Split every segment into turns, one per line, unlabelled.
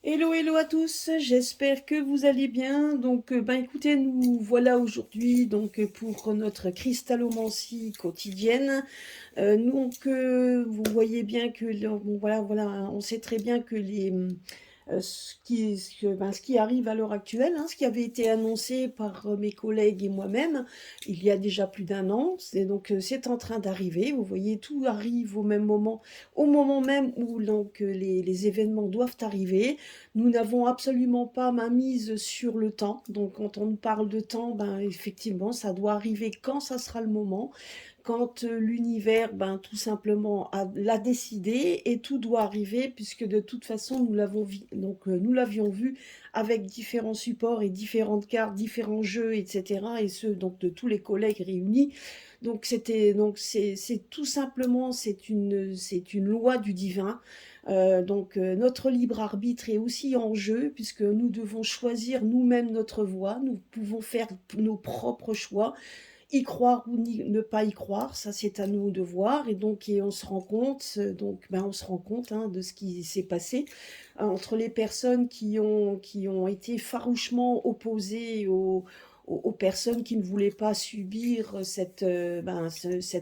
Hello, hello à tous, j'espère que vous allez bien. Donc, écoutez, nous voilà aujourd'hui pour notre cristallomancie quotidienne. Vous voyez bien que, bon, voilà, on sait très bien que ce qui arrive à l'heure actuelle, hein, ce qui avait été annoncé par mes collègues et moi-même il y a déjà plus d'un an, c'est en train d'arriver. Vous voyez, tout arrive au même moment, au moment même où les événements doivent arriver. Nous n'avons absolument pas main mise sur le temps. Donc, quand on nous parle de temps, effectivement, ça doit arriver quand ça sera le moment, quand l'univers, tout simplement, l'a décidé, et tout doit arriver, puisque de toute façon, nous l'avions vu avec différents supports et différentes cartes, différents jeux, etc. Et ceux donc de tous les collègues réunis. C'est tout simplement, c'est une loi du divin. Notre libre arbitre est aussi en jeu, puisque nous devons choisir nous-mêmes notre voie. Nous pouvons faire nos propres choix, y croire ou ne pas y croire, ça c'est à nous de voir. Et on se rend compte, on se rend compte, hein, de ce qui s'est passé entre les personnes qui ont été farouchement opposées aux personnes qui ne voulaient pas subir cette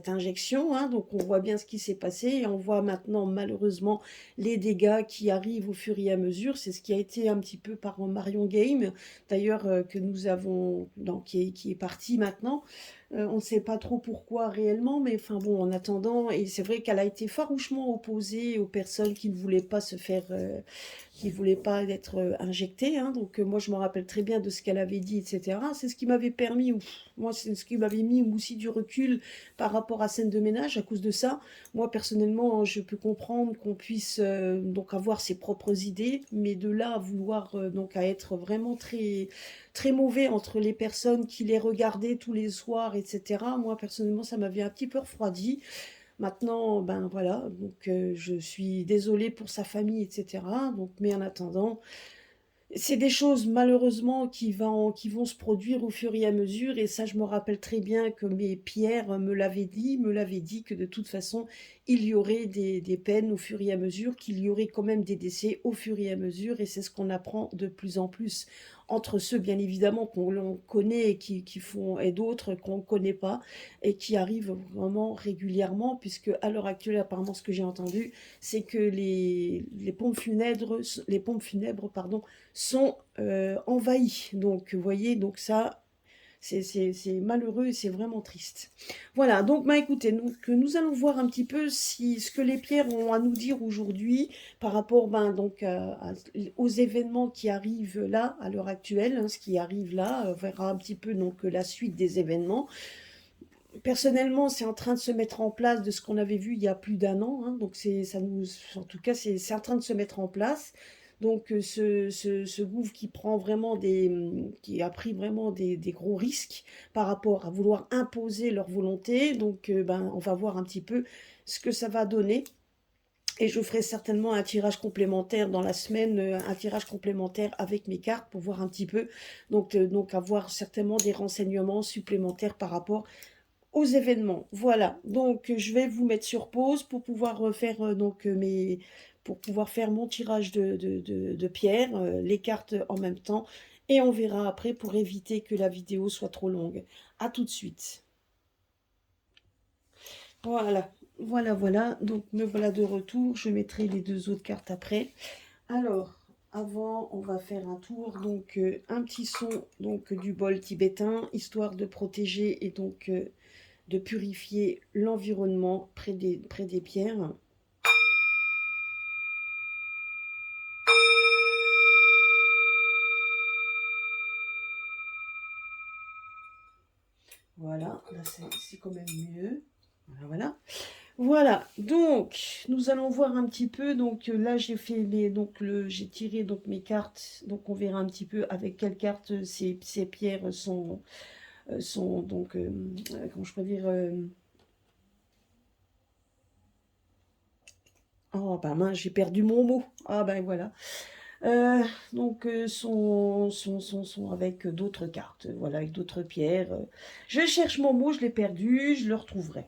injection, hein. Donc on voit bien ce qui s'est passé, et on voit maintenant malheureusement les dégâts qui arrivent au fur et à mesure. C'est ce qui a été un petit peu par Marion Game, d'ailleurs, que nous avons, qui est parti maintenant. On ne sait pas trop pourquoi réellement, mais enfin bon, en attendant, et c'est vrai qu'elle a été farouchement opposée aux personnes qui ne voulaient pas qui voulait pas être injectée, hein. Moi, je me rappelle très bien de ce qu'elle avait dit, etc. C'est ce qui m'avait permis, moi, c'est ce qui m'avait mis aussi du recul par rapport à scène de ménage à cause de ça. Moi, personnellement, je peux comprendre qu'on puisse avoir ses propres idées, mais de là à vouloir à être vraiment très très mauvais entre les personnes qui les regardaient tous les soirs, etc. Moi, personnellement, ça m'avait un petit peu refroidi. Maintenant, voilà, je suis désolée pour sa famille, etc. Mais en attendant, c'est des choses malheureusement qui vont se produire au fur et à mesure, et ça je me rappelle très bien que mes Pierre me l'avait dit que de toute façon il y aurait des peines au fur et à mesure, qu'il y aurait quand même des décès au fur et à mesure, et c'est ce qu'on apprend de plus en plus entre ceux bien évidemment qu'on l'on connaît et qui font, et d'autres qu'on ne connaît pas et qui arrivent vraiment régulièrement, puisque à l'heure actuelle apparemment ce que j'ai entendu, c'est que les pompes funèbres, pardon, sont envahis. Donc, vous voyez, donc ça, c'est malheureux et c'est vraiment triste. Voilà, écoutez, nous allons voir un petit peu ce que les pierres ont à nous dire aujourd'hui par rapport aux événements qui arrivent là, à l'heure actuelle, hein. Ce qui arrive là, on verra un petit peu la suite des événements. Personnellement, c'est en train de se mettre en place de ce qu'on avait vu il y a plus d'un an, hein. En tout cas, c'est en train de se mettre en place. Ce gouffre qui a pris vraiment des gros risques par rapport à vouloir imposer leur volonté. On va voir un petit peu ce que ça va donner. Et je ferai certainement un tirage complémentaire dans la semaine, un tirage complémentaire avec mes cartes pour voir un petit peu. Avoir certainement des renseignements supplémentaires par rapport aux événements. Voilà, je vais vous mettre sur pause pour pouvoir faire pour pouvoir faire mon tirage de pierre, les cartes en même temps, et on verra après pour éviter que la vidéo soit trop longue. À tout de suite. Voilà, voilà. Donc me voilà de retour. Je mettrai les deux autres cartes après. Alors, avant, on va faire un tour, un petit son du bol tibétain, histoire de protéger et de purifier l'environnement près des pierres. Voilà, là c'est quand même mieux. Voilà. Voilà, donc nous allons voir un petit peu. Là j'ai fait j'ai tiré mes cartes. Donc on verra un petit peu avec quelles cartes ces pierres sont comment je peux dire, oh bah mince, j'ai perdu mon mot. Ah ben voilà. Donc, sont avec d'autres cartes, voilà, avec d'autres pierres. Je cherche mon mot, je l'ai perdu, je le retrouverai.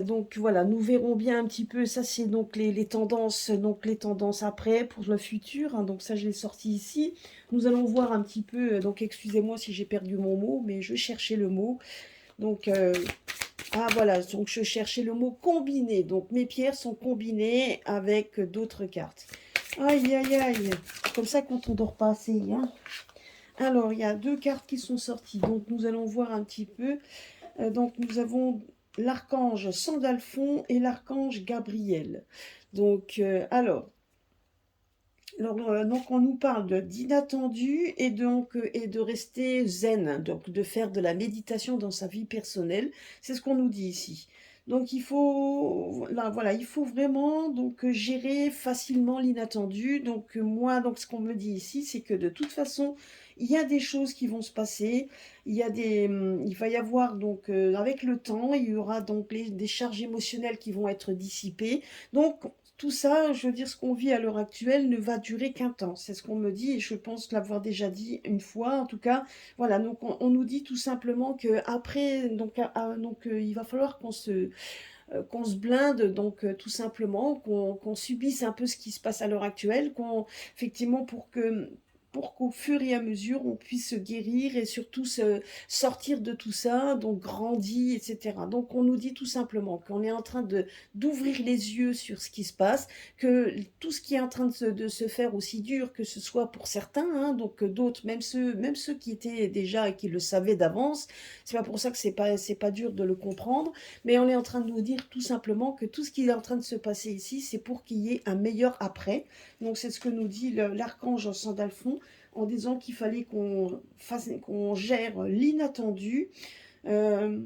Donc voilà, nous verrons bien un petit peu, ça c'est donc les tendances après pour le futur, hein, donc ça je l'ai sorti ici. Nous allons voir un petit peu, donc excusez-moi si j'ai perdu mon mot, mais je cherchais le mot. Donc, ah voilà, donc je cherchais le mot combiné, donc mes pierres sont combinées avec d'autres cartes. Aïe aïe aïe, comme ça quand on dort pas assez, hein. Alors, il y a deux cartes qui sont sorties, donc nous allons voir un petit peu. Donc nous avons l'archange Sandalphon et l'archange Gabriel. Donc, donc on nous parle d'inattendu et de rester zen, donc de faire de la méditation dans sa vie personnelle. C'est ce qu'on nous dit ici. Donc il faut, là, voilà, il faut vraiment donc gérer facilement l'inattendu. Donc moi, donc ce qu'on me dit ici, c'est que de toute façon, il y a des choses qui vont se passer. Il va y avoir donc avec le temps, il y aura donc des charges émotionnelles qui vont être dissipées. Donc tout ça, je veux dire, ce qu'on vit à l'heure actuelle ne va durer qu'un temps. C'est ce qu'on me dit et je pense l'avoir déjà dit une fois. En tout cas, voilà, donc on nous dit tout simplement que après, il va falloir qu'on se blinde, donc tout simplement, qu'on subisse un peu ce qui se passe à l'heure actuelle, effectivement, pour qu'au fur et à mesure, on puisse se guérir et surtout se sortir de tout ça, donc grandir, etc. Donc on nous dit tout simplement qu'on est en train d'ouvrir les yeux sur ce qui se passe, que tout ce qui est en train de se faire aussi dur que ce soit pour certains, hein, donc d'autres, même ceux qui étaient déjà et qui le savaient d'avance, c'est pas pour ça que c'est pas dur de le comprendre, mais on est en train de nous dire tout simplement que tout ce qui est en train de se passer ici, c'est pour qu'il y ait un meilleur après. Donc c'est ce que nous dit l'archange Sandalphon en disant qu'il fallait qu'on gère l'inattendu euh,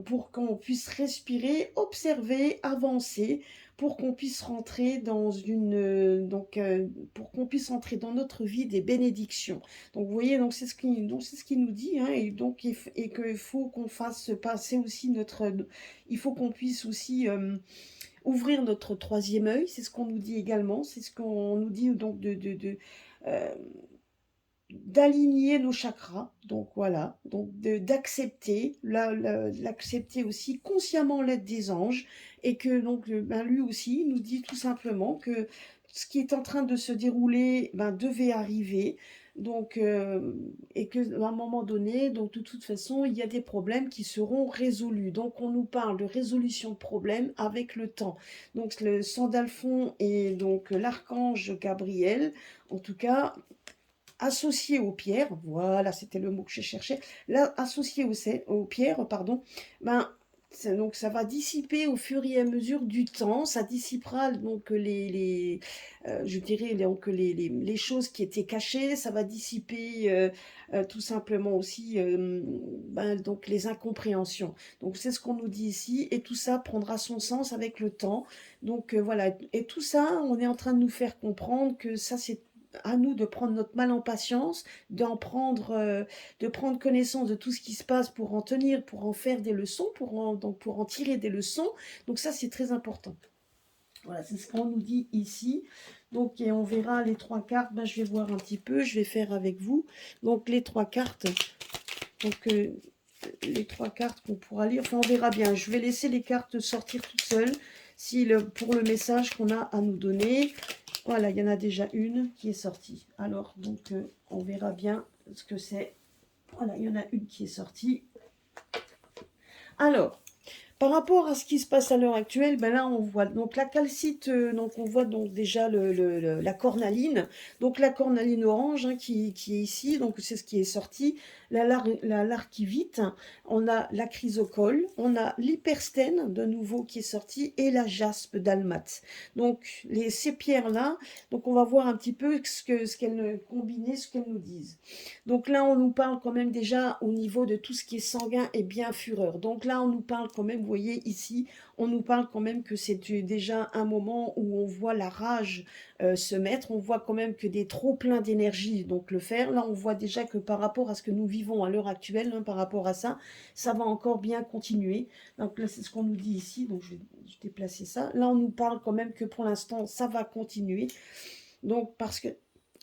pour qu'on puisse respirer, observer, avancer, pour qu'on puisse rentrer pour qu'on puisse rentrer dans notre vie des bénédictions. Donc vous voyez, donc c'est ce qui nous dit, hein, et qu'il faut qu'on fasse passer aussi il faut qu'on puisse aussi ouvrir notre troisième œil, c'est ce qu'on nous dit également, c'est ce qu'on nous dit donc euh, d'aligner nos chakras, donc voilà, donc d'accepter, l'accepter aussi consciemment l'aide des anges, et que donc lui aussi nous dit tout simplement que ce qui est en train de se dérouler devait arriver, donc et que à un moment donné, donc de toute façon, il y a des problèmes qui seront résolus. Donc on nous parle de résolution de problèmes avec le temps. Donc le Sandalphon et donc l'archange Gabriel, en tout cas associé aux pierres, voilà, c'était le mot que je cherchais, là, associé aux pierres, pardon, ben, donc ça va dissiper au fur et à mesure du temps, ça dissipera donc je dirais donc les choses qui étaient cachées, ça va dissiper tout simplement aussi donc les incompréhensions. Donc c'est ce qu'on nous dit ici et tout ça prendra son sens avec le temps. Donc voilà, et tout ça, on est en train de nous faire comprendre que ça c'est à nous de prendre notre mal en patience, de prendre connaissance de tout ce qui se passe pour en tenir, pour en faire des leçons, pour en tirer des leçons. Donc ça, c'est très important. Voilà, c'est ce qu'on nous dit ici. Donc, et on verra les trois cartes. Ben, je vais voir un petit peu, je vais faire avec vous. Donc, les trois cartes. Donc, les trois cartes qu'on pourra lire. Enfin, on verra bien. Je vais laisser les cartes sortir toutes seules pour le message qu'on a à nous donner. Voilà, il y en a déjà une qui est sortie. Alors, donc, on verra bien ce que c'est. Voilà, il y en a une qui est sortie. Alors, par rapport à ce qui se passe à l'heure actuelle, ben là on voit donc la calcite, donc on voit donc déjà la cornaline, donc la cornaline orange hein, qui est ici, donc c'est ce qui est sorti, la larkivite, on a la chrysocole, on a l'hyperstène de nouveau qui est sorti et la jaspe dalmate. Donc ces pierres là, donc on va voir un petit peu ce qu'elles combiner, ce qu'elles nous disent. Donc là on nous parle quand même déjà au niveau de tout ce qui est sanguin et bien fureur. Donc là on nous parle quand même, vous voyez ici, on nous parle quand même que c'est déjà un moment où on voit la rage se mettre, on voit quand même que des trop pleins d'énergie, donc le faire. Là on voit déjà que par rapport à ce que nous vivons à l'heure actuelle, hein, par rapport à ça, ça va encore bien continuer. Donc là c'est ce qu'on nous dit ici, donc je vais déplacer ça. Là on nous parle quand même que pour l'instant ça va continuer. Donc parce que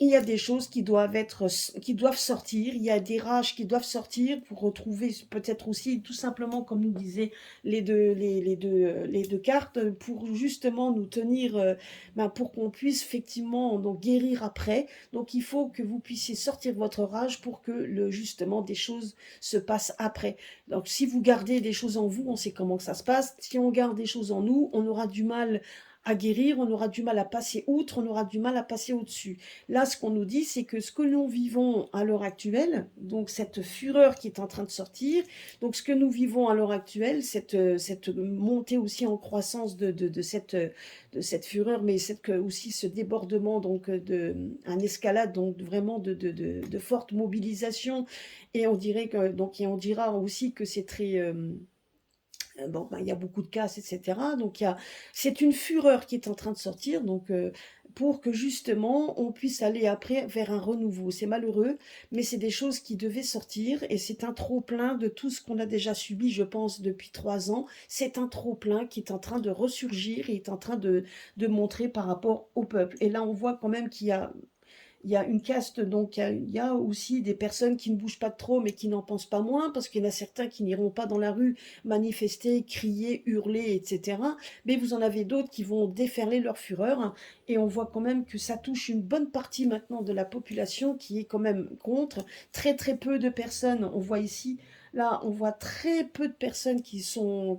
il y a des choses qui doivent sortir, il y a des rages qui doivent sortir pour retrouver peut-être aussi, tout simplement, comme nous disaient les deux cartes, pour justement nous tenir, pour qu'on puisse effectivement donc guérir après. Donc il faut que vous puissiez sortir votre rage pour que justement des choses se passent après. Donc si vous gardez des choses en vous, on sait comment que ça se passe. Si on garde des choses en nous, on aura du mal à guérir, on aura du mal à passer outre, on aura du mal à passer au-dessus. Là, ce qu'on nous dit, c'est que ce que nous vivons à l'heure actuelle, donc cette fureur qui est en train de sortir, donc ce que nous vivons à l'heure actuelle, cette montée aussi en croissance de cette fureur, mais aussi ce débordement, donc un escalade, donc vraiment de forte mobilisation, et on dirait que, donc, et on dira aussi que c'est très... bon, il y a beaucoup de casse, etc. Donc, c'est une fureur qui est en train de sortir, donc pour que justement on puisse aller après vers un renouveau. C'est malheureux, mais c'est des choses qui devaient sortir et c'est un trop-plein de tout ce qu'on a déjà subi, je pense, depuis 3 ans. C'est un trop-plein qui est en train de ressurgir et est en train de montrer par rapport au peuple. Et là, on voit quand même qu'il y a une caste, donc il y a aussi des personnes qui ne bougent pas trop, mais qui n'en pensent pas moins, parce qu'il y en a certains qui n'iront pas dans la rue manifester, crier, hurler, etc. Mais vous en avez d'autres qui vont déferler leur fureur, hein, et on voit quand même que ça touche une bonne partie maintenant de la population qui est quand même contre. Très très peu de personnes, on voit ici, là on voit très peu de personnes qui sont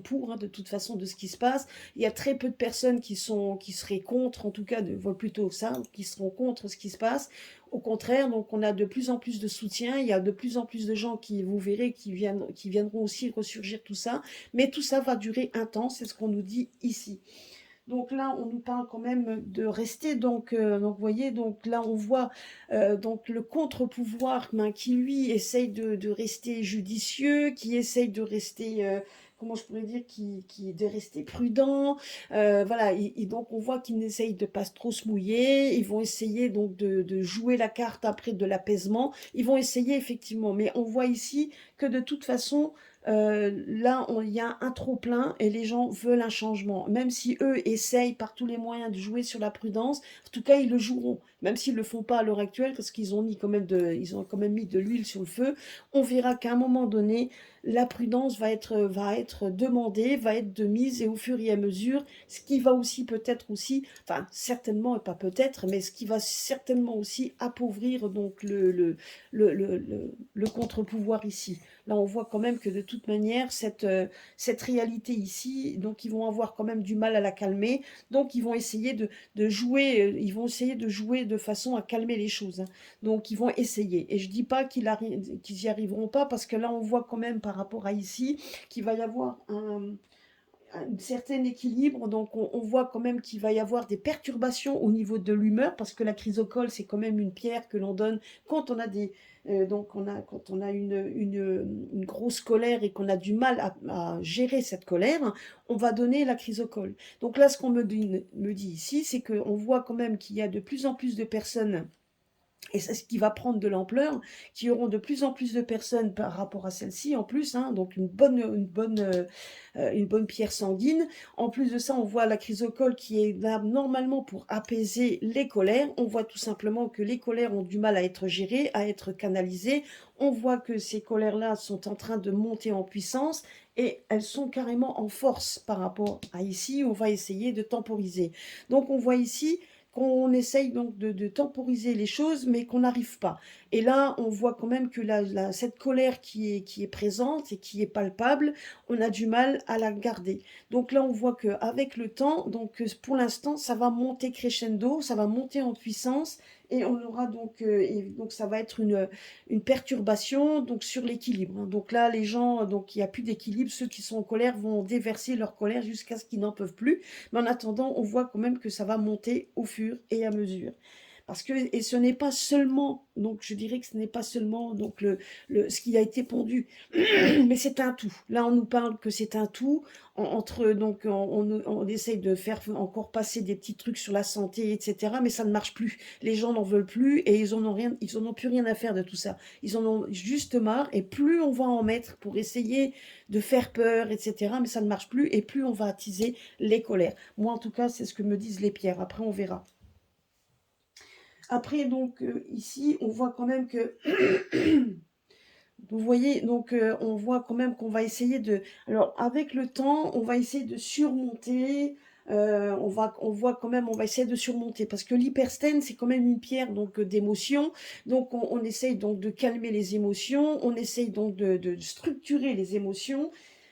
pour, hein, de toute façon, de ce qui se passe. Il y a très peu de personnes qui seraient contre, en tout cas, voient plutôt ça, qui seront contre ce qui se passe. Au contraire, donc on a de plus en plus de soutien, il y a de plus en plus de gens qui, vous verrez, qui viendront aussi ressurgir tout ça, mais tout ça va durer un temps, c'est ce qu'on nous dit ici. Donc là, on nous parle quand même de rester. Donc vous voyez, donc là, on voit donc le contre-pouvoir, qui lui essaye de rester judicieux, qui essaye de rester, comment je pourrais dire, de rester prudent. Voilà, et donc on voit qu'ils n'essayent de pas trop se mouiller. Ils vont essayer donc de jouer la carte après de l'apaisement. Ils vont essayer effectivement, mais on voit ici que de toute façon, là, il y a un trop-plein et les gens veulent un changement. Même si eux essayent par tous les moyens de jouer sur la prudence, en tout cas, ils le joueront. Même s'ils ne le font pas à l'heure actuelle, parce qu'ils ont mis ils ont quand même mis de l'huile sur le feu, on verra qu'à un moment donné, la prudence va être demandée, va être de mise, et au fur et à mesure, ce qui va aussi peut-être aussi, enfin certainement et pas peut-être, mais ce qui va certainement aussi appauvrir donc le contre-pouvoir ici. Là, on voit quand même que de toute manière, cette réalité ici, donc ils vont avoir quand même du mal à la calmer. Donc, ils vont essayer de jouer, ils vont essayer de jouer de façon à calmer les choses, hein. Donc, ils vont essayer. Et je dis pas qu'ils y arriveront pas, parce que là, on voit quand même par rapport à ici qu'il va y avoir un certain équilibre. Donc, on voit quand même qu'il va y avoir des perturbations au niveau de l'humeur, parce que la chrysocole, c'est quand même une pierre que l'on donne quand on a quand on a une grosse colère et qu'on a du mal à gérer cette colère, on va donner la chrysocole. Donc là, ce qu'on me dit ici, c'est qu'on voit quand même qu'il y a de plus en plus de personnes, et c'est ce qui va prendre de l'ampleur, qui auront de plus en plus de personnes par rapport à celle-ci en plus, hein, donc une bonne pierre sanguine. En plus de ça, on voit la chrysocole qui est là normalement pour apaiser les colères. On voit tout simplement que les colères ont du mal à être gérées, à être canalisées. On voit que ces colères-là sont en train de monter en puissance et elles sont carrément en force par rapport à ici. On va essayer de temporiser. Donc on voit ici qu'on essaye donc de temporiser les choses, mais qu'on n'arrive pas. Et là, on voit quand même que cette colère qui est présente et qui est palpable, on a du mal à la garder. Donc là, on voit qu'avec le temps, donc pour l'instant, ça va monter crescendo, ça va monter en puissance, et on aura donc ça va être une perturbation donc sur l'équilibre, hein. Donc là, les gens, donc il n'y a plus d'équilibre, ceux qui sont en colère vont déverser leur colère jusqu'à ce qu'ils n'en peuvent plus. Mais en attendant, on voit quand même que ça va monter au fur et à mesure. Parce que, et ce n'est pas seulement, donc je dirais que ce n'est pas seulement donc ce qui a été pondu, mais c'est un tout. Là, on nous parle que c'est un tout, donc on essaye de faire encore passer des petits trucs sur la santé, etc., mais ça ne marche plus. Les gens n'en veulent plus et ils en ont plus rien à faire de tout ça. Ils en ont juste marre, et plus on va en mettre pour essayer de faire peur, etc., mais ça ne marche plus, et plus on va attiser les colères. Moi, en tout cas, c'est ce que me disent les pierres. Après, on verra. Après, donc, ici, on voit quand même que vous voyez, donc on voit quand même qu'on va essayer de... Alors, avec le temps, on va essayer de surmonter, on voit quand même, on va essayer de surmonter, parce que l'hyperstène, c'est quand même une pierre donc d'émotion, donc on essaye donc de calmer les émotions, on essaye donc de structurer les émotions,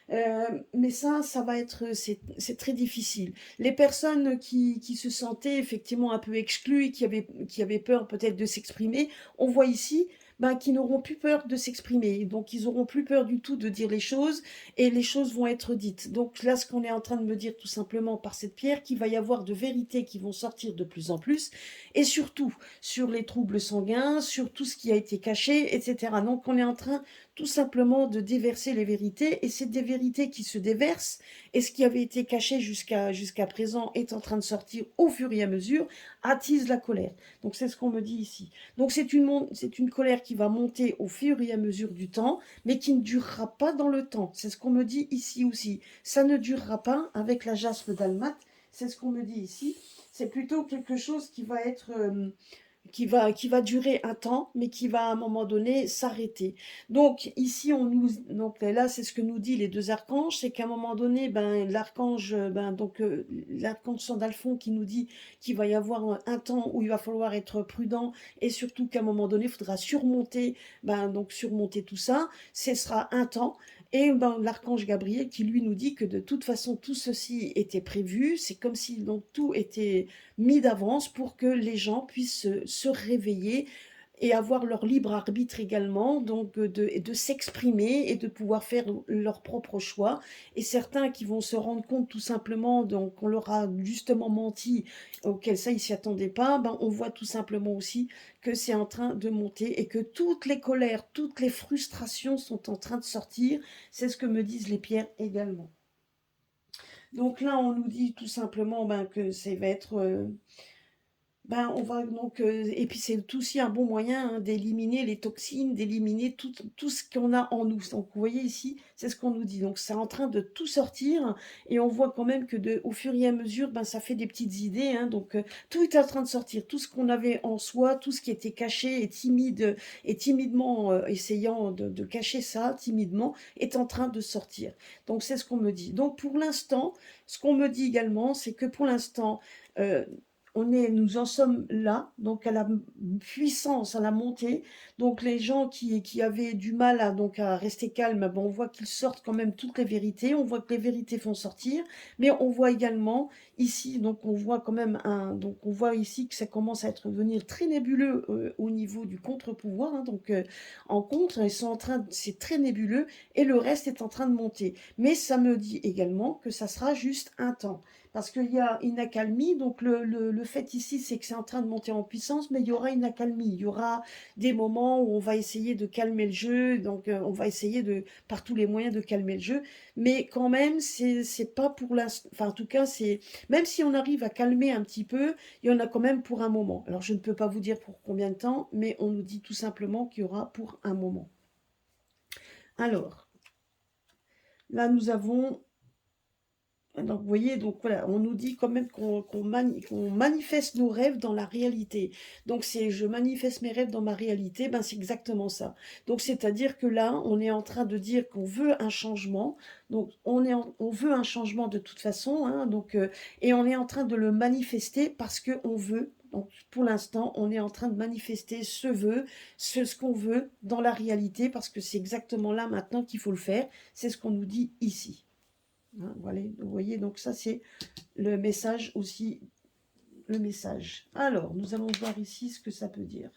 mais ça va être, c'est très difficile. Les personnes qui se sentaient effectivement un peu exclues et qui avaient peur peut-être de s'exprimer, on voit ici ben, qui n'auront plus peur de s'exprimer. Donc, ils n'auront plus peur du tout de dire les choses et les choses vont être dites. Donc, là, ce qu'on est en train de me dire tout simplement par cette pierre, qu'il va y avoir de vérités qui vont sortir de plus en plus et surtout sur les troubles sanguins, sur tout ce qui a été caché, etc. Donc, on est en train tout simplement de déverser les vérités et c'est des vérités qui se déversent et ce qui avait été caché jusqu'à présent est en train de sortir au fur et à mesure, attise la colère. Donc, c'est ce qu'on me dit ici. Donc c'est une colère qui va monter au fur et à mesure du temps, mais qui ne durera pas dans le temps. C'est ce qu'on me dit ici aussi. Ça ne durera pas avec la jaspe dalmate, c'est ce qu'on me dit ici. C'est plutôt quelque chose qui va être qui va durer un temps, mais qui va à un moment donné s'arrêter. Donc ici, donc là, c'est ce que nous dit les deux archanges, c'est qu'à un moment donné, ben l'archange, l'archange Sandalphon qui nous dit qu'il va y avoir un temps où il va falloir être prudent et surtout qu'à un moment donné, il faudra surmonter, donc surmonter tout ça. Ce sera un temps. Et ben, l'archange Gabriel qui lui nous dit que de toute façon tout ceci était prévu, c'est comme si donc tout était mis d'avance pour que les gens puissent se réveiller et avoir leur libre arbitre également, donc de s'exprimer et de pouvoir faire leur propre choix. Et certains qui vont se rendre compte tout simplement donc qu'on leur a justement menti, auquel ça ils s'y attendaient pas, ben on voit tout simplement aussi que c'est en train de monter et que toutes les colères, toutes les frustrations sont en train de sortir. C'est ce que me disent les pierres également. Donc là, on nous dit tout simplement ben, que ça va être ben, on va donc, et puis c'est aussi un bon moyen hein, d'éliminer les toxines, d'éliminer tout ce qu'on a en nous. Donc vous voyez ici, c'est ce qu'on nous dit. Donc c'est en train de tout sortir et on voit quand même que au fur et à mesure, ben, ça fait des petites idées. Hein, donc tout est en train de sortir. Tout ce qu'on avait en soi, tout ce qui était caché et timide et timidement essayant de cacher ça, timidement, est en train de sortir. Donc c'est ce qu'on me dit. Donc pour l'instant, ce qu'on me dit également, c'est que pour l'instant, euh, nous en sommes là, donc à la puissance, à la montée. Donc les gens qui avaient du mal à rester calmes, on voit qu'ils sortent quand même toutes les vérités. On voit que les vérités font sortir, mais on voit également ici, donc on voit quand même donc on voit ici que ça commence à être devenir très nébuleux au niveau du contre-pouvoir. Hein, donc en contre, ils sont en train, c'est très nébuleux et le reste est en train de monter. Mais ça me dit également que ça sera juste un temps parce qu'il y a une accalmie. Donc le fait ici, c'est que c'est en train de monter en puissance, mais il y aura une accalmie. Il y aura des moments où on va essayer de calmer le jeu, donc on va essayer par tous les moyens de calmer le jeu, mais quand même, c'est pas pour l'instant, enfin en tout cas, même si on arrive à calmer un petit peu, il y en a quand même pour un moment. Alors je ne peux pas vous dire pour combien de temps, mais on nous dit tout simplement qu'il y aura pour un moment. Alors, là nous avons donc, vous voyez, donc voilà, on nous dit quand même qu'on manifeste nos rêves dans la réalité. Donc, c'est je manifeste mes rêves dans ma réalité, ben c'est exactement ça. Donc, c'est-à-dire que là, on est en train de dire qu'on veut un changement. Donc, on veut un changement de toute façon, hein, donc, et on est en train de le manifester parce qu'on veut. Donc, pour l'instant, on est en train de manifester ce vœu, ce qu'on veut dans la réalité, parce que c'est exactement là maintenant qu'il faut le faire. C'est ce qu'on nous dit ici. Hein, voilà, vous voyez, donc ça c'est le message aussi, le message. Alors, nous allons voir ici ce que ça peut dire.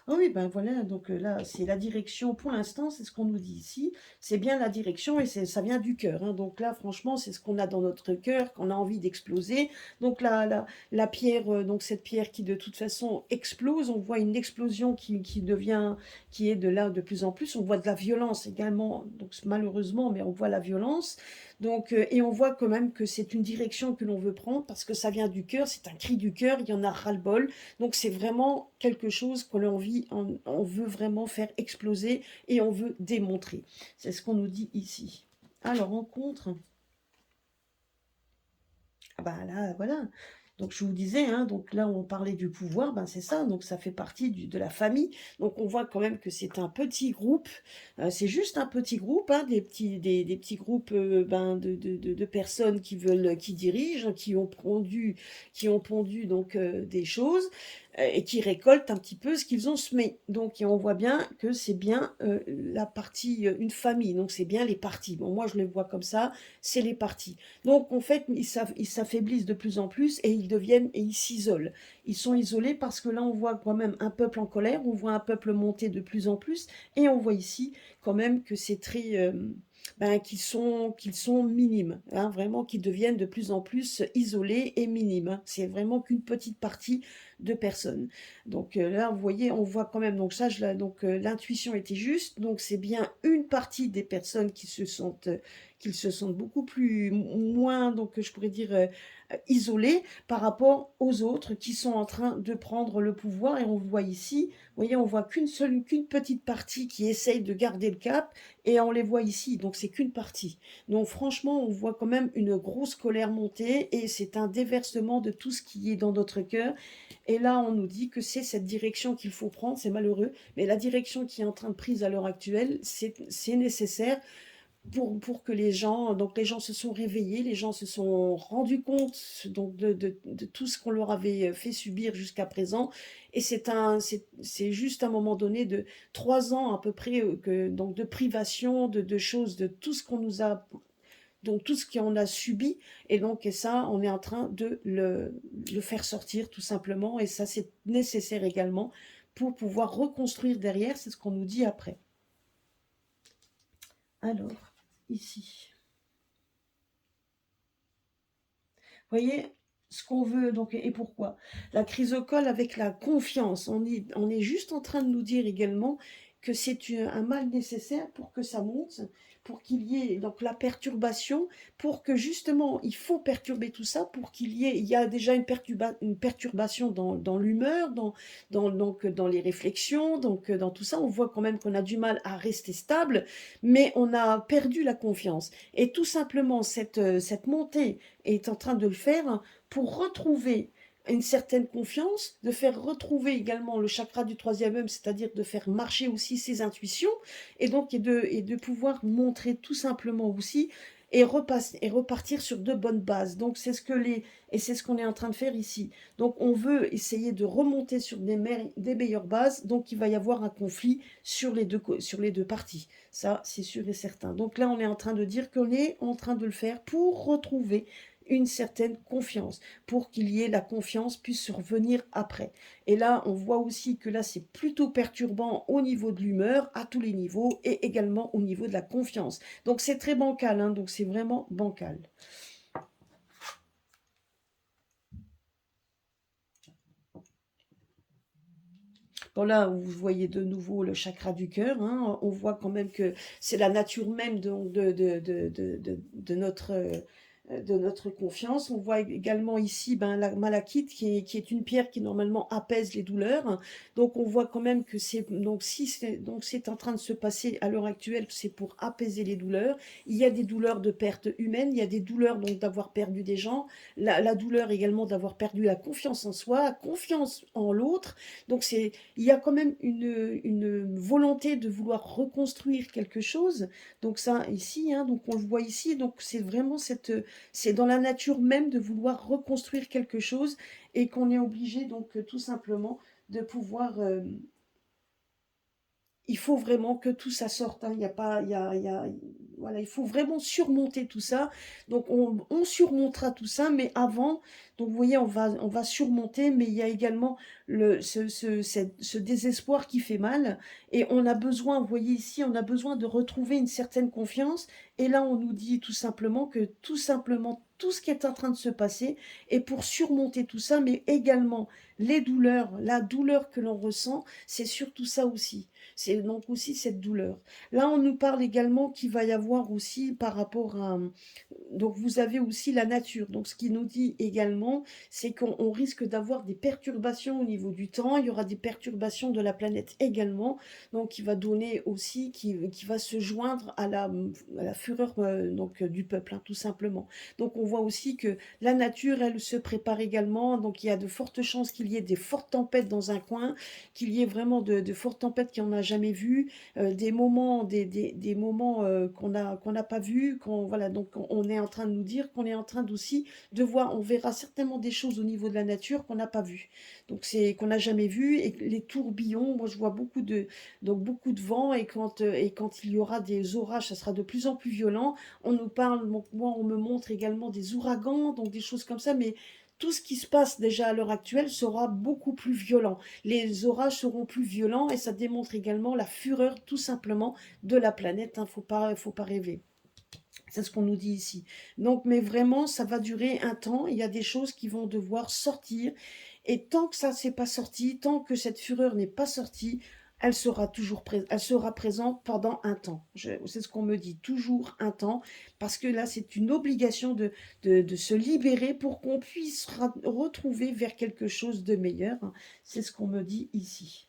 Ah oui, ben voilà, donc là, c'est la direction, pour l'instant, c'est ce qu'on nous dit ici, c'est bien la direction et ça vient du cœur. Hein. Donc là, franchement, c'est ce qu'on a dans notre cœur, qu'on a envie d'exploser. Donc là, la pierre, donc cette pierre qui de toute façon explose, on voit une explosion qui est de là de plus en plus, on voit de la violence également, donc malheureusement, mais on voit la violence. Donc, et on voit quand même que c'est une direction que l'on veut prendre parce que ça vient du cœur, c'est un cri du cœur, il y en a ras-le-bol. Donc c'est vraiment quelque chose que l'on vit, on veut vraiment faire exploser et on veut démontrer. C'est ce qu'on nous dit ici. Alors en contre, ah bah là, voilà. Donc je vous disais, hein, donc là on parlait du pouvoir, ben c'est ça, donc ça fait partie de la famille. Donc on voit quand même que c'est un petit groupe, c'est juste un petit groupe, hein, des petits groupes ben, de personnes qui veulent, qui dirigent, qui ont pondu donc des choses et qui récoltent un petit peu ce qu'ils ont semé. Donc et on voit bien que c'est bien la partie, une famille, donc c'est bien les partis. Bon, moi je les vois comme ça, c'est les partis. Donc en fait, ils s'affaiblissent de plus en plus et ils deviennent et ils s'isolent. Ils sont isolés parce que là, on voit quand même un peuple en colère, on voit un peuple monter de plus en plus et on voit ici quand même que c'est très... ben, qu'ils sont minimes, hein, vraiment qu'ils deviennent de plus en plus isolés et minimes. Hein. C'est vraiment qu'une petite partie de personnes. Donc là, vous voyez, on voit quand même, donc ça, donc l'intuition était juste, donc c'est bien une partie des personnes qui se sentent beaucoup plus, moins, donc je pourrais dire, isolés par rapport aux autres qui sont en train de prendre le pouvoir. Et on voit ici, vous voyez, on voit qu'une petite partie qui essaye de garder le cap, et on les voit ici, donc c'est qu'une partie. Donc franchement, on voit quand même une grosse colère monter, et c'est un déversement de tout ce qui est dans notre cœur. Et là, on nous dit que c'est cette direction qu'il faut prendre, c'est malheureux, mais la direction qui est en train de prise à l'heure actuelle, c'est nécessaire pour que les gens, donc les gens se sont réveillés, les gens se sont rendus compte donc de tout ce qu'on leur avait fait subir jusqu'à présent. Et c'est juste un moment donné de 3 ans à peu près donc de privation, de choses, de tout ce qu'on nous a, donc tout ce qu'on a subi. Et donc et ça, on est en train de le faire sortir tout simplement. Et ça, c'est nécessaire également pour pouvoir reconstruire derrière. C'est ce qu'on nous dit après. Alors, ici. Voyez ce qu'on veut donc et pourquoi. La chrysocole avec la confiance. On est juste en train de nous dire également que c'est un mal nécessaire pour que ça monte, pour qu'il y ait donc la perturbation, pour que justement il faut perturber tout ça, pour il y a déjà une perturbation dans l'humeur, donc, dans les réflexions, donc dans tout ça. On voit quand même qu'on a du mal à rester stable, mais on a perdu la confiance. Et tout simplement, cette montée est en train de le faire pour retrouver une certaine confiance, de faire retrouver également le chakra du troisième œil, c'est-à-dire de faire marcher aussi ses intuitions, et donc et de pouvoir montrer tout simplement aussi et repartir sur de bonnes bases. Donc c'est ce qu'on est en train de faire ici. Donc on veut essayer de remonter sur des meilleures bases, donc il va y avoir un conflit sur sur les deux parties. Ça, c'est sûr et certain. Donc là, on est en train de dire qu'on est en train de le faire pour retrouver une certaine confiance, pour qu'il y ait la confiance puisse survenir après. Et là, on voit aussi que là, c'est plutôt perturbant au niveau de l'humeur, à tous les niveaux, et également au niveau de la confiance. Donc c'est très bancal, hein, donc c'est vraiment bancal. Bon là, vous voyez de nouveau le chakra du cœur, hein, on voit quand même que c'est la nature même de notre confiance. On voit également ici ben, la malachite qui est une pierre qui normalement apaise les douleurs. Donc on voit quand même que c'est en train de se passer à l'heure actuelle, c'est pour apaiser les douleurs. Il y a des douleurs de perte humaine, il y a des douleurs donc d'avoir perdu des gens, la douleur également d'avoir perdu la confiance en soi, la confiance en l'autre. Donc il y a quand même une volonté de vouloir reconstruire quelque chose. Donc ça ici, hein, donc on le voit ici, donc c'est vraiment c'est dans la nature même de vouloir reconstruire quelque chose et qu'on est obligé donc tout simplement de pouvoir il faut vraiment que tout ça sorte. Hein. Il y a pas, voilà, il faut vraiment surmonter tout ça. Donc on surmontera tout ça, mais avant, donc vous voyez, on va surmonter, mais il y a également ce désespoir qui fait mal. Et on a besoin, vous voyez ici, on a besoin de retrouver une certaine confiance. Et là, on nous dit tout simplement que tout simplement tout ce qui est en train de se passer est pour surmonter tout ça, mais également les douleurs, la douleur que l'on ressent, c'est surtout ça aussi. C'est donc aussi cette douleur. Là, on nous parle également qu'il va y avoir aussi par rapport à... Donc, vous avez aussi la nature. Donc, ce qui nous dit également, c'est qu'on risque d'avoir des perturbations au niveau du temps. Il y aura des perturbations de la planète également. Donc, qui va donner aussi, qui va se joindre à la fureur donc, du peuple, hein, tout simplement. Donc, on voit aussi que la nature, elle se prépare également. Donc, il y a de fortes chances qu'il y ait des fortes tempêtes dans un coin, qu'il y ait vraiment de fortes tempêtes qu'on n'a jamais vues, des moments qu'on n'a pas vus. Voilà, donc, on est en train de nous dire qu'on est en train aussi de voir, on verra certainement des choses au niveau de la nature qu'on n'a pas vues. Donc, c'est qu'on n'a jamais vu. Et les tourbillons, moi, je vois beaucoup de vent. Et quand il y aura des orages, ça sera de plus en plus violent. On nous parle, moi, on me montre également des ouragans, donc des choses comme ça, mais tout ce qui se passe déjà à l'heure actuelle sera beaucoup plus violent. Les orages seront plus violents et ça démontre également la fureur tout simplement de la planète. Hein, faut pas rêver. C'est ce qu'on nous dit ici. Donc, mais vraiment, ça va durer un temps. Il y a des choses qui vont devoir sortir. Et tant que ça ne s'est pas sorti, tant que cette fureur n'est pas sortie, elle sera présente pendant un temps. C'est ce qu'on me dit, toujours un temps, parce que là, c'est une obligation de se libérer pour qu'on puisse retrouver vers quelque chose de meilleur. C'est ce qu'on me dit ici.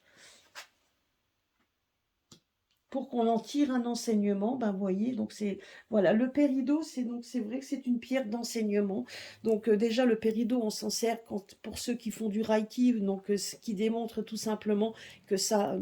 Pour qu'on en tire un enseignement, ben voyez, donc c'est voilà, le péridot, c'est vrai que c'est une pierre d'enseignement. Donc déjà le péridot, on s'en sert pour ceux qui font du reiki, donc ce qui démontre tout simplement que ça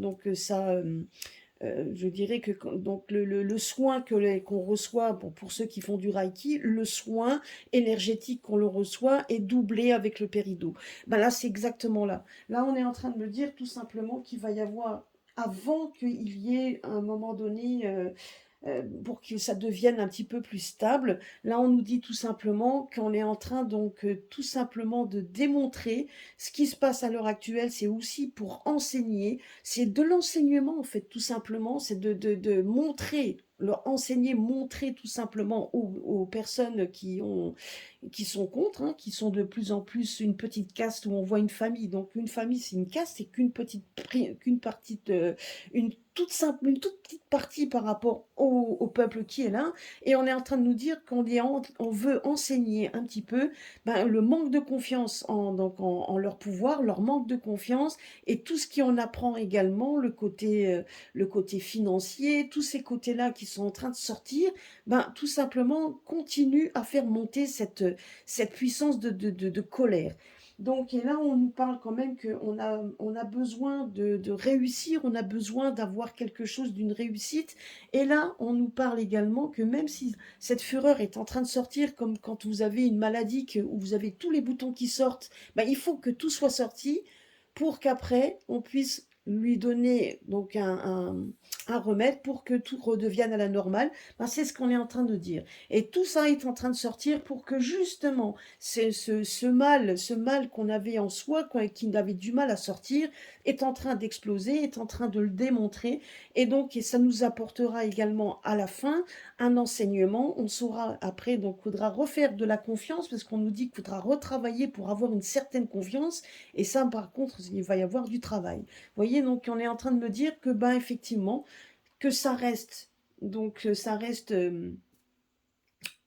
je dirais que donc le soin qu'on reçoit, bon, pour ceux qui font du reiki, le soin énergétique qu'on le reçoit est doublé avec le péridot. Ben là, c'est exactement là. Là, on est en train de me dire tout simplement qu'il va y avoir, avant qu'il y ait à un moment donné, pour que ça devienne un petit peu plus stable. Là, on nous dit tout simplement qu'on est en train donc tout simplement de démontrer ce qui se passe à l'heure actuelle. C'est aussi pour enseigner. C'est de l'enseignement en fait, tout simplement. C'est de montrer, leur enseigner, montrer tout simplement aux personnes qui sont contre, hein, qui sont de plus en plus une petite caste où on voit une famille. Donc une famille, c'est une caste, c'est qu'une partie une toute petite partie par rapport au peuple qui est là, et on est en train de nous dire on veut enseigner un petit peu ben, le manque de confiance en leur pouvoir, leur manque de confiance, et tout ce qui en apprend également, le côté financier, tous ces côtés-là qui sont en train de sortir, ben, tout simplement continue à faire monter cette puissance de colère. Donc, et là, on nous parle quand même on a besoin de réussir, on a besoin d'avoir quelque chose d'une réussite. Et là, on nous parle également que même si cette fureur est en train de sortir, comme quand vous avez une maladie où vous avez tous les boutons qui sortent, ben, il faut que tout soit sorti pour qu'après, on puisse lui donner donc un remède pour que tout redevienne à la normale. Ben, c'est ce qu'on est en train de dire. Et tout ça est en train de sortir pour que justement ce mal qu'on avait en soi, qui avait du mal à sortir, est en train d'exploser, est en train de le démontrer. Et donc, et ça nous apportera également à la fin un enseignement. On saura après, donc, il faudra refaire de la confiance, parce qu'on nous dit qu'il faudra retravailler pour avoir une certaine confiance. Et ça, par contre, il va y avoir du travail. Vous voyez, donc, on est en train de me dire que, ben, effectivement, que ça reste. Donc, ça reste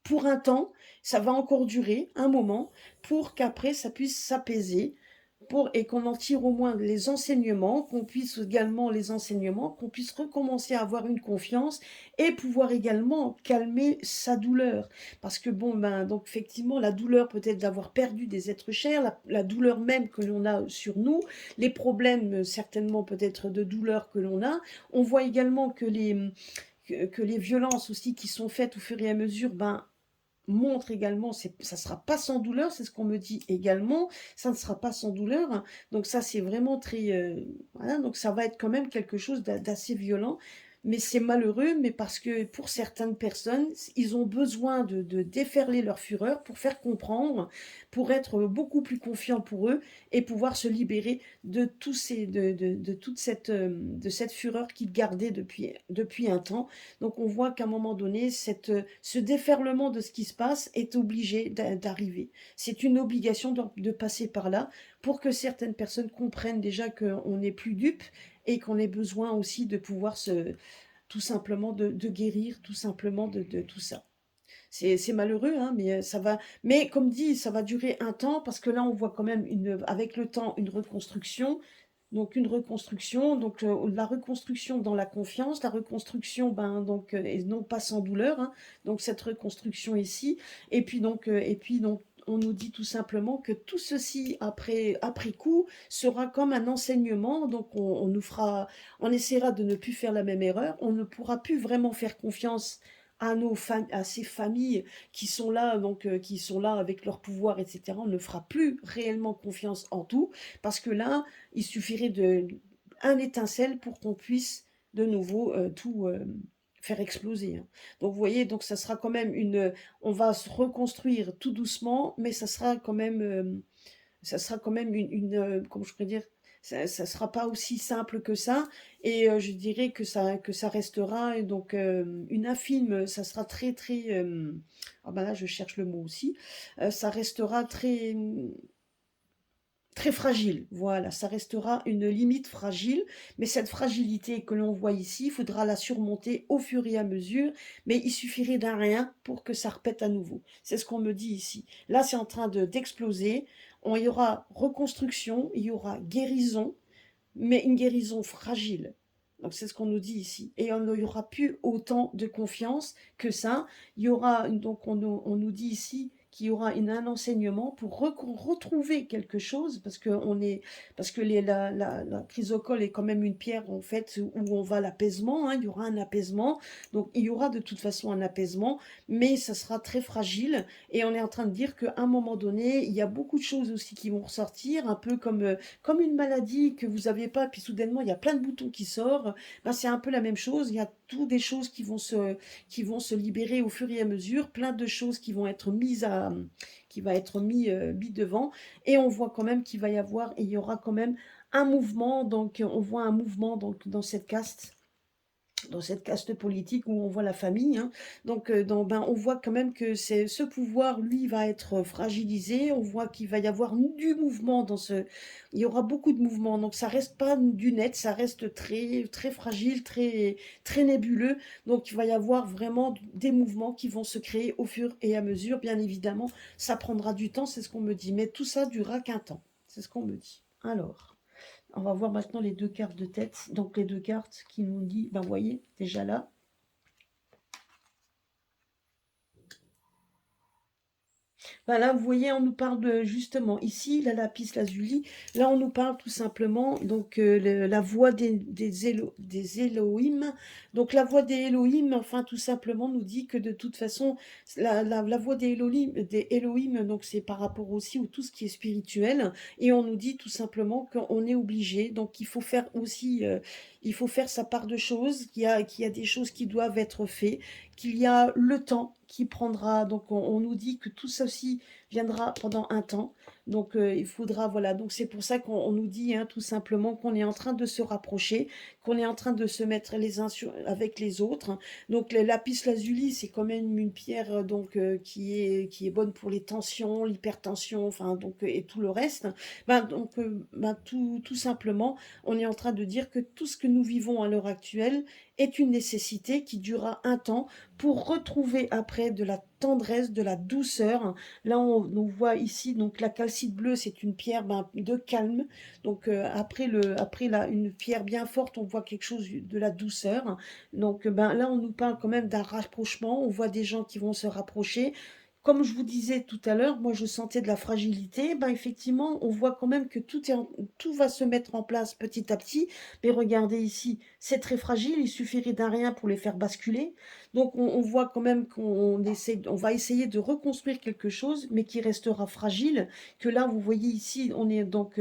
pour un temps, ça va encore durer un moment pour qu'après ça puisse s'apaiser et qu'on en tire au moins les enseignements, qu'on puisse également les enseignements, qu'on puisse recommencer à avoir une confiance et pouvoir également calmer sa douleur. Parce que bon, ben, donc effectivement, la douleur peut-être d'avoir perdu des êtres chers, la douleur même que l'on a sur nous, les problèmes certainement peut-être de douleur que l'on a. On voit également que les violences aussi qui sont faites au fur et à mesure, ben, montre également, ça ne sera pas sans douleur, c'est ce qu'on me dit également, ça ne sera pas sans douleur, hein. Donc ça c'est vraiment très, voilà, donc ça va être quand même quelque chose d'assez violent, mais c'est malheureux, mais parce que pour certaines personnes, ils ont besoin de déferler leur fureur pour faire comprendre, pour être beaucoup plus confiants pour eux, et pouvoir se libérer de cette fureur qu'ils gardaient depuis un temps. Donc on voit qu'à un moment donné, ce déferlement de ce qui se passe est obligé d'arriver. C'est une obligation de passer par là pour que certaines personnes comprennent déjà qu'on n'est plus dupe et qu'on ait besoin aussi de pouvoir tout simplement de guérir, tout simplement de tout ça. C'est malheureux, hein, mais ça va. Mais comme dit, ça va durer un temps parce que là, on voit quand même avec le temps une reconstruction. Donc une reconstruction, donc la reconstruction dans la confiance, la reconstruction, ben donc et non pas sans douleur, hein, donc cette reconstruction ici. Et puis donc on nous dit tout simplement que tout ceci après coup sera comme un enseignement. Donc on essaiera de ne plus faire la même erreur. On ne pourra plus vraiment faire confiance à ces familles qui sont là, donc qui sont là avec leur pouvoir, etc. On ne fera plus réellement confiance en tout, parce que là, il suffirait de un étincelle pour qu'on puisse de nouveau tout faire exploser, hein. Donc vous voyez, donc ça sera quand même on va se reconstruire tout doucement, mais ça sera quand même comment je pourrais dire, ça sera pas aussi simple que ça. Et je dirais que ça restera, et donc une infime, ça sera très très, ah ben là je cherche le mot aussi, ça restera très fragile, voilà, ça restera une limite fragile, mais cette fragilité que l'on voit ici, il faudra la surmonter au fur et à mesure, mais il suffirait d'un rien pour que ça repète à nouveau. C'est ce qu'on me dit ici. Là, c'est en train d'exploser. Il y aura reconstruction, il y aura guérison, mais une guérison fragile. Donc c'est ce qu'on nous dit ici. Et on n'aura plus autant de confiance que ça. Il y aura, donc on nous dit ici qu'il y aura un enseignement pour retrouver quelque chose, parce que la chrysocole est quand même une pierre en fait où on va l'apaisement, hein, il y aura un apaisement, donc il y aura de toute façon un apaisement, mais ça sera très fragile, et on est en train de dire qu'à un moment donné, il y a beaucoup de choses aussi qui vont ressortir, un peu comme une maladie que vous n'avez pas, puis soudainement il y a plein de boutons qui sortent, ben, c'est un peu la même chose, il y a toutes des choses qui vont se libérer au fur et à mesure, plein de choses qui vont être qui va être mis devant, et on voit quand même qu'il va y avoir, et il y aura quand même un mouvement, donc on voit un mouvement donc dans cette caste politique où on voit la famille, hein. Donc, ben, on voit quand même que ce pouvoir, lui, va être fragilisé. On voit qu'il va y avoir du mouvement il y aura beaucoup de mouvements. Donc, ça reste pas du net, ça reste très, très fragile, très, très nébuleux. Donc, il va y avoir vraiment des mouvements qui vont se créer au fur et à mesure. Bien évidemment, ça prendra du temps, c'est ce qu'on me dit. Mais tout ça durera qu'un temps. C'est ce qu'on me dit. Alors. On va voir maintenant les deux cartes de tête. Donc les deux cartes qui nous disent, ben vous voyez, déjà là, voilà, vous voyez, on nous parle justement ici, la lapis lazuli. Là, on nous parle tout simplement donc la voix des Elohim. Donc la voix des Elohim, enfin tout simplement, nous dit que de toute façon, la voix des Elohim, donc c'est par rapport aussi à tout ce qui est spirituel. Et on nous dit tout simplement qu'on est obligé. Donc il faut faire aussi, il faut faire sa part de choses. Qu'il y a des choses qui doivent être faites, qu'il y a le temps qui prendra. Donc on nous dit que tout ceci viendra pendant un temps. Donc il faudra, voilà. Donc c'est pour ça qu'on nous dit, hein, tout simplement, qu'on est en train de se rapprocher, qu'on est en train de se mettre les uns avec les autres, hein. Donc le lapis lazuli, c'est quand même une pierre donc qui est bonne pour les tensions, l'hypertension, enfin donc et tout le reste. Ben tout simplement, on est en train de dire que tout ce que nous vivons à l'heure actuelle est une nécessité qui durera un temps pour retrouver après de la tendresse, de la douceur. Là, on voit ici, donc la calcite bleue, c'est une pierre de calme. Donc une pierre bien forte, on voit quelque chose de la douceur. Donc là, on nous parle quand même d'un rapprochement. On voit des gens qui vont se rapprocher. Comme je vous disais tout à l'heure, moi je sentais de la fragilité. Ben effectivement, on voit quand même que tout va se mettre en place petit à petit. Mais regardez ici, c'est très fragile. Il suffirait d'un rien pour les faire basculer. Donc on voit quand même on va essayer de reconstruire quelque chose, mais qui restera fragile. Que là, vous voyez ici, on est donc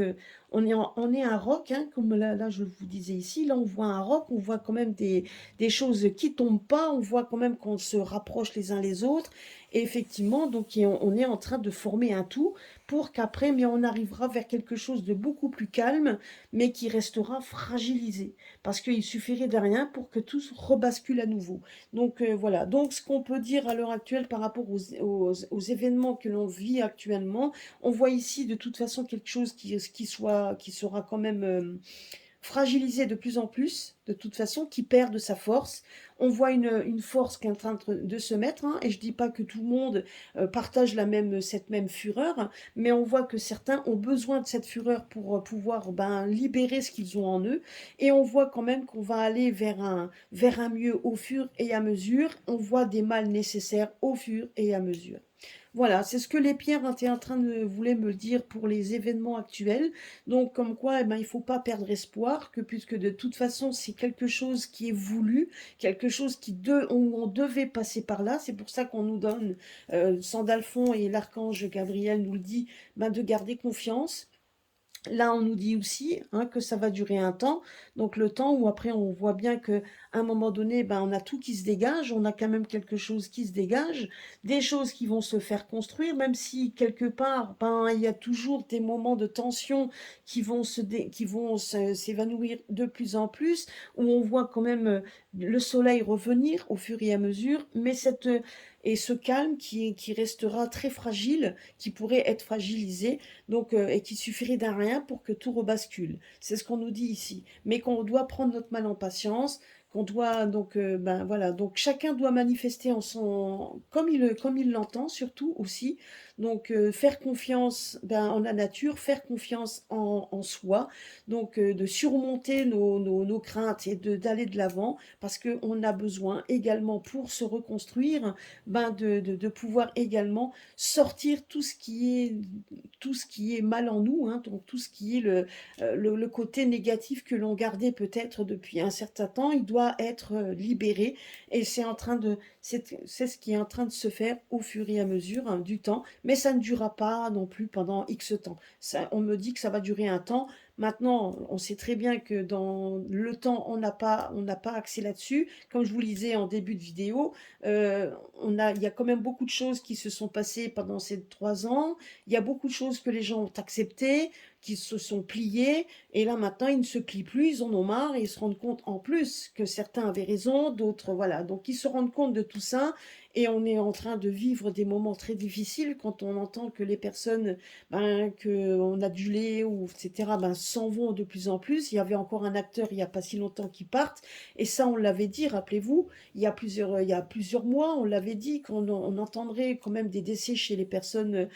on est un roc, hein, comme là je vous disais ici. Là, on voit un roc, on voit quand même des choses qui tombent pas. On voit quand même qu'on se rapproche les uns les autres. Et effectivement, donc on est en train de former un tout, pour qu'après, mais on arrivera vers quelque chose de beaucoup plus calme, mais qui restera fragilisé. Parce qu'il suffirait de rien pour que tout se rebascule à nouveau. Donc voilà, donc ce qu'on peut dire à l'heure actuelle par rapport aux événements que l'on vit actuellement, on voit ici de toute façon quelque chose qui sera quand même fragilisé de plus en plus, de toute façon, qui perd de sa force. On voit une force qui est en train de se mettre, hein, et je dis pas que tout le monde partage cette même fureur, mais on voit que certains ont besoin de cette fureur pour pouvoir libérer ce qu'ils ont en eux, et on voit quand même qu'on va aller vers un mieux au fur et à mesure. On voit des mâles nécessaires au fur et à mesure. Voilà, c'est ce que les pierres étaient en train de voulaient me dire pour les événements actuels. Donc, comme quoi, eh ben, il ne faut pas perdre espoir, que puisque de toute façon, c'est quelque chose qui est voulu, quelque chose où on devait passer par là. C'est pour ça qu'on nous donne, Sandalphon et l'archange Gabriel nous le dit, ben, de garder confiance. Là, on nous dit aussi, hein, que ça va durer un temps. Donc le temps où après on voit bien que à un moment donné, ben, on a tout qui se dégage, on a quand même quelque chose qui se dégage, des choses qui vont se faire construire, même si quelque part, ben, il y a toujours des moments de tension qui vont s'évanouir de plus en plus, où on voit quand même le soleil revenir au fur et à mesure, mais et ce calme qui restera très fragile, qui pourrait être fragilisé, donc, et qu'il suffirait d'un rien pour que tout rebascule. C'est ce qu'on nous dit ici. Mais qu'on doit prendre notre mal en patience, qu'on doit donc, ben voilà, donc chacun doit manifester comme il l'entend surtout aussi. Donc, faire confiance en la nature, faire confiance en soi, donc de surmonter nos craintes et d'aller de l'avant, parce qu'on a besoin également pour se reconstruire, de pouvoir également sortir tout ce qui est mal en nous, hein, donc tout ce qui est le côté négatif que l'on gardait peut-être depuis un certain temps, il doit être libéré, et c'est ce qui est en train de se faire au fur et à mesure, hein, du temps, mais ça ne durera pas non plus pendant X temps. Ça, on me dit que ça va durer un temps. Maintenant, on sait très bien que dans le temps, on n'a pas accès là-dessus. Comme je vous le disais en début de vidéo, il y a quand même beaucoup de choses qui se sont passées pendant ces 3 ans. Il y a beaucoup de choses que les gens ont acceptées, qui se sont pliées, et là maintenant ils ne se plient plus, ils en ont marre, et ils se rendent compte en plus que certains avaient raison, d'autres voilà. Donc ils se rendent compte de tout ça, et on est en train de vivre des moments très difficiles quand on entend que les personnes qu'on adulait ou etc. S'en vont de plus en plus. Il y avait encore un acteur il n'y a pas si longtemps qui parte, et ça on l'avait dit, rappelez-vous, il y a plusieurs mois, on l'avait dit qu'on entendrait quand même des décès chez les personnes,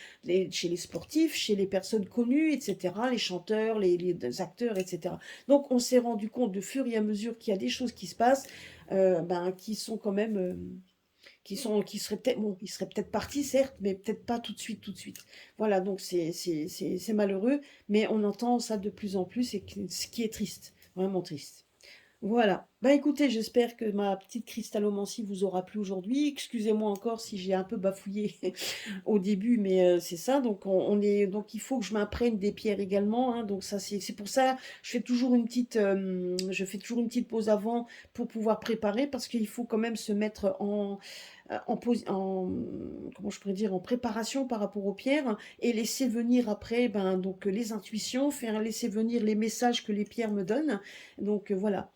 chez les sportifs, chez les personnes connues, etc., les chanteurs, les acteurs, etc. Donc on s'est rendu compte de fur et à mesure qu'il y a des choses qui se passent, qui sont quand même, qui seraient peut-être, bon, ils seraient peut-être partis, certes, mais peut-être pas tout de suite, tout de suite. Voilà, donc c'est malheureux, mais on entend ça de plus en plus, et ce qui est triste, vraiment triste. Voilà. Bah écoutez, j'espère que ma petite cristallomancie vous aura plu aujourd'hui. Excusez-moi encore si j'ai un peu bafouillé au début, mais c'est ça. Donc donc il faut que je m'imprègne des pierres également, hein. Donc ça c'est pour ça je fais toujours une petite pause avant pour pouvoir préparer, parce qu'il faut quand même se mettre comment je pourrais dire, en préparation par rapport aux pierres, et laisser venir après donc les intuitions, faire laisser venir les messages que les pierres me donnent. Donc voilà.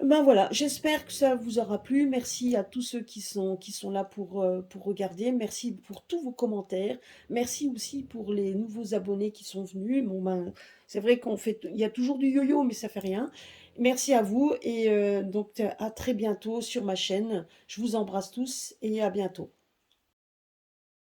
Ben voilà, j'espère que ça vous aura plu. Merci à tous ceux qui sont là pour regarder. Merci pour tous vos commentaires. Merci aussi pour les nouveaux abonnés qui sont venus. Bon ben, c'est vrai il y a toujours du yo-yo, mais ça fait rien. Merci à vous, et donc à très bientôt sur ma chaîne. Je vous embrasse tous et à bientôt.